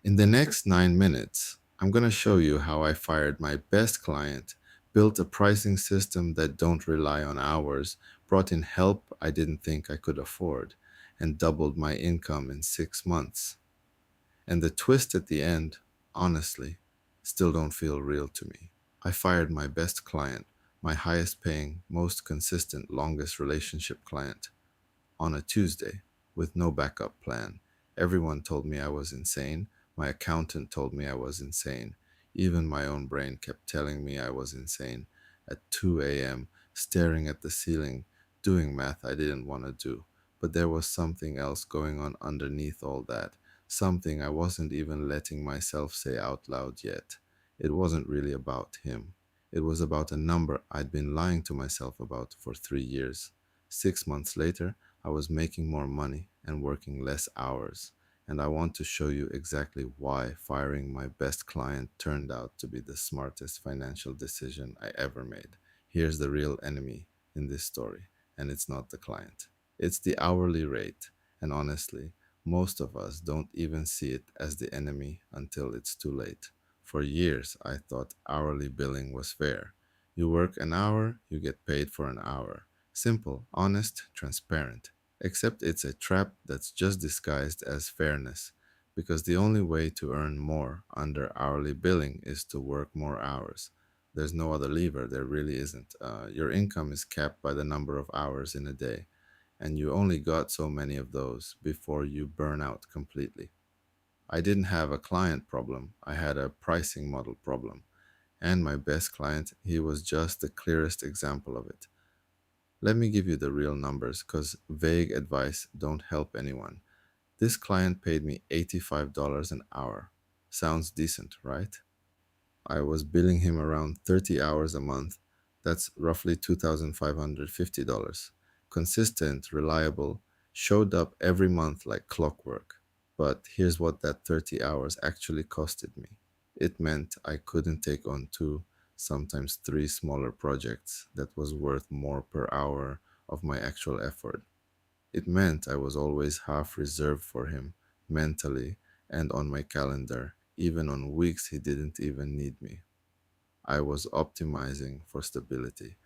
In the next 9 minutes, I'm going to show you how I fired my best client, built a pricing system that don't rely on hours, brought in help I didn't think I could afford, and doubled my income in 6 months. And the twist at the end, honestly, still don't feel real to me. I fired my best client, my highest paying, most consistent, longest relationship client on a Tuesday with no backup plan. Everyone told me I was insane. My accountant told me I was insane. Even my own brain kept telling me I was insane at 2 a.m., staring at the ceiling, doing math I didn't want to do. But there was something else going on underneath all that, something I wasn't even letting myself say out loud yet. It wasn't really about him. It was about a number I'd been lying to myself about for 3 years. 6 months later, I was making more money and working less hours, and I want to show you exactly why firing my best client turned out to be the smartest financial decision I ever made. Here's the real enemy in this story, and it's not the client. It's the hourly rate, and honestly, most of us don't even see it as the enemy until it's too late. For years, I thought hourly billing was fair. You work an hour, you get paid for an hour. Simple, honest, transparent. Except it's a trap that's just disguised as fairness, because the only way to earn more under hourly billing is to work more hours. There's no other lever, there really isn't. Your income is capped by the number of hours in a day, and you only got so many of those before you burn out completely. I didn't have a client problem, I had a pricing model problem. And my best client, he was just the clearest example of it. Let me give you the real numbers because vague advice don't help anyone. This client paid me $85 an hour. Sounds decent, right? I was billing him around 30 hours a month. That's roughly $2,550. Consistent, reliable, showed up every month like clockwork. But here's what that 30 hours actually costed me. It meant I couldn't take on two, sometimes three smaller projects that was worth more per hour of my actual effort. It meant I was always half reserved for him, mentally and on my calendar, even on weeks he didn't even need me. I was optimizing for stability,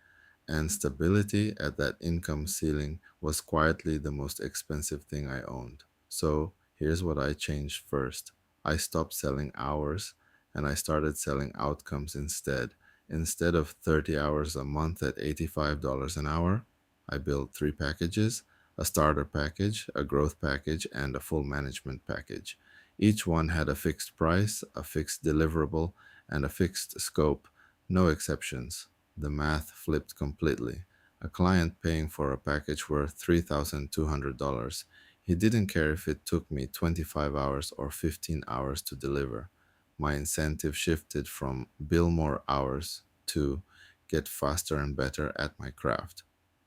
and stability at that income ceiling was quietly the most expensive thing I owned. So here's what I changed first. I stopped selling hours and I started selling outcomes instead. Instead of 30 hours a month at $85 an hour, I built three packages: a starter package, a growth package, and a full management package. Each one had a fixed price, a fixed deliverable, and a fixed scope, no exceptions. The math flipped completely. A client paying for a package worth $3,200. He didn't care if it took me 25 hours or 15 hours to deliver. My incentive shifted from bill more hours to get faster and better at my craft.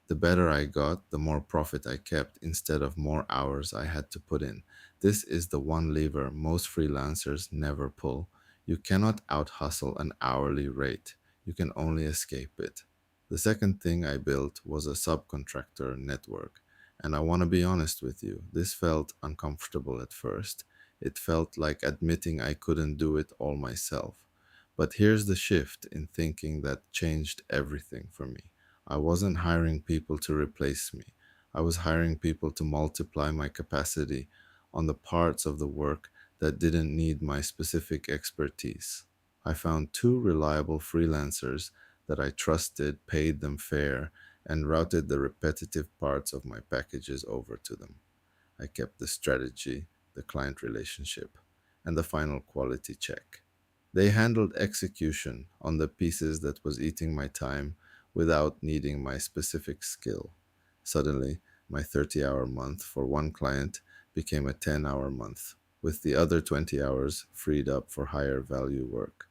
The better I got, the more profit I kept instead of more hours I had to put in. This is the one lever most freelancers never pull. You cannot out hustle an hourly rate. You can only escape it. The second thing I built was a subcontractor network. And I want to be honest with you, this felt uncomfortable at first. It felt like admitting I couldn't do it all myself. But here's the shift in thinking that changed everything for me. I wasn't hiring people to replace me. I was hiring people to multiply my capacity on the parts of the work that didn't need my specific expertise. I found two reliable freelancers that I trusted, paid them fair, and routed the repetitive parts of my packages over to them. I kept the strategy, the client relationship, and the final quality check. They handled execution on the pieces that was eating my time without needing my specific skill. Suddenly, my 30-hour month for one client became a 10-hour month, with the other 20 hours freed up for higher value work.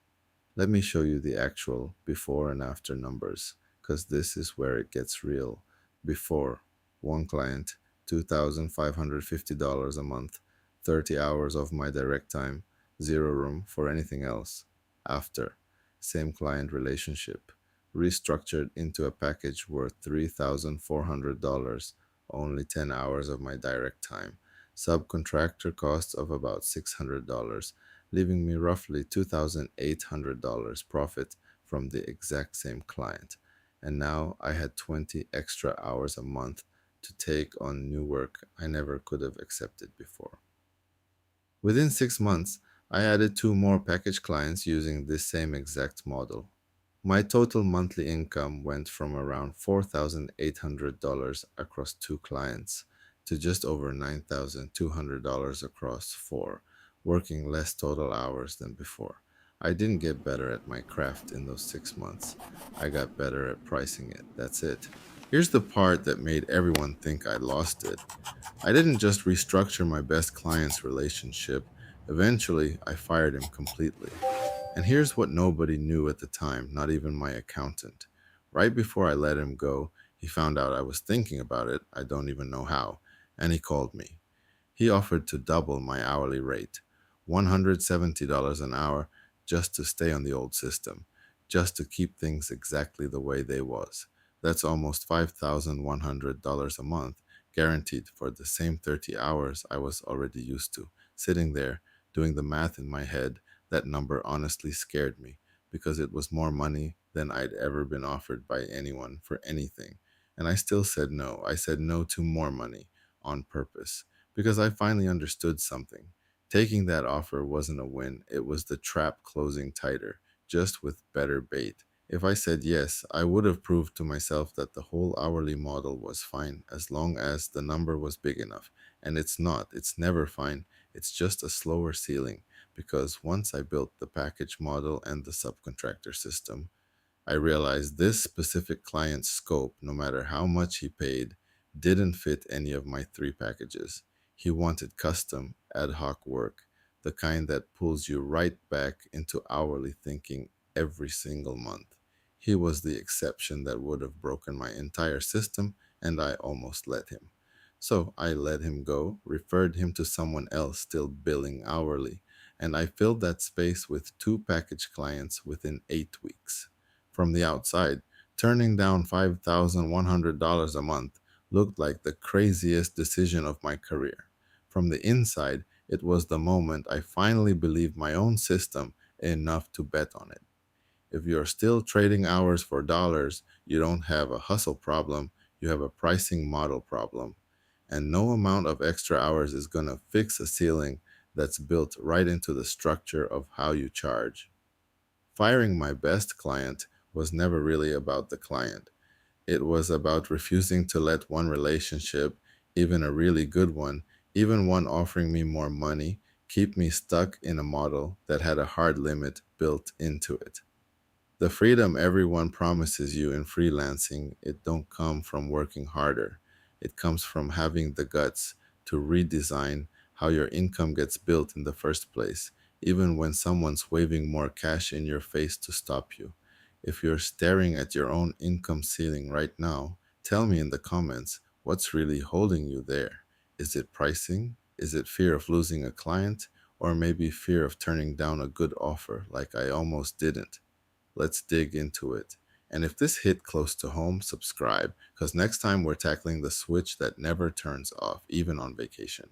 Let me show you the actual before and after numbers, because this is where it gets real. Before, one client, $2,550 a month, 30 hours of my direct time, zero room for anything else. After, same client relationship, restructured into a package worth $3,400, only 10 hours of my direct time. subcontractor costs of about $600, leaving me roughly $2,800 profit from the exact same client. And now I had 20 extra hours a month to take on new work I never could have accepted before. Within 6 months, I added two more package clients using this same exact model. My total monthly income went from around $4,800 across two clients to just over $9,200 across four, working less total hours than before. I didn't get better at my craft in those 6 months. I got better at pricing it. That's it. Here's the part that made everyone think I lost it. I didn't just restructure my best client's relationship. Eventually, I fired him completely. And here's what nobody knew at the time, not even my accountant. Right before I let him go, he found out I was thinking about it, I don't even know how, and he called me. He offered to double my hourly rate, $170 an hour, just to stay on the old system, just to keep things exactly the way they was. That's almost $5,100 a month, guaranteed for the same 30 hours I was already used to. Sitting there, doing the math in my head, that number honestly scared me because it was more money than I'd ever been offered by anyone for anything. And I still said no. I said no to more money on purpose because I finally understood something. Taking that offer wasn't a win, it was the trap closing tighter, just with better bait. If I said yes, I would have proved to myself that the whole hourly model was fine as long as the number was big enough. And it's not, it's never fine, it's just a slower ceiling. Because once I built the package model and the subcontractor system, I realized this specific client's scope, no matter how much he paid, didn't fit any of my three packages. He wanted custom, ad hoc work, the kind that pulls you right back into hourly thinking every single month. He was the exception that would have broken my entire system, and I almost let him. So I let him go, referred him to someone else still billing hourly, and I filled that space with two package clients within 8 weeks. From the outside, turning down $5,100 a month looked like the craziest decision of my career. From the inside, it was the moment I finally believed my own system enough to bet on it. If you're still trading hours for dollars, you don't have a hustle problem, you have a pricing model problem. And no amount of extra hours is going to fix a ceiling that's built right into the structure of how you charge. Firing my best client was never really about the client. It was about refusing to let one relationship, even a really good one, even one offering me more money, keep me stuck in a model that had a hard limit built into it. The freedom everyone promises you in freelancing, it don't come from working harder. It comes from having the guts to redesign how your income gets built in the first place, even when someone's waving more cash in your face to stop you. If you're staring at your own income ceiling right now, tell me in the comments what's really holding you there. Is it pricing? Is it fear of losing a client? Or maybe fear of turning down a good offer like I almost didn't? Let's dig into it. And if this hit close to home, subscribe, because next time we're tackling the switch that never turns off, even on vacation.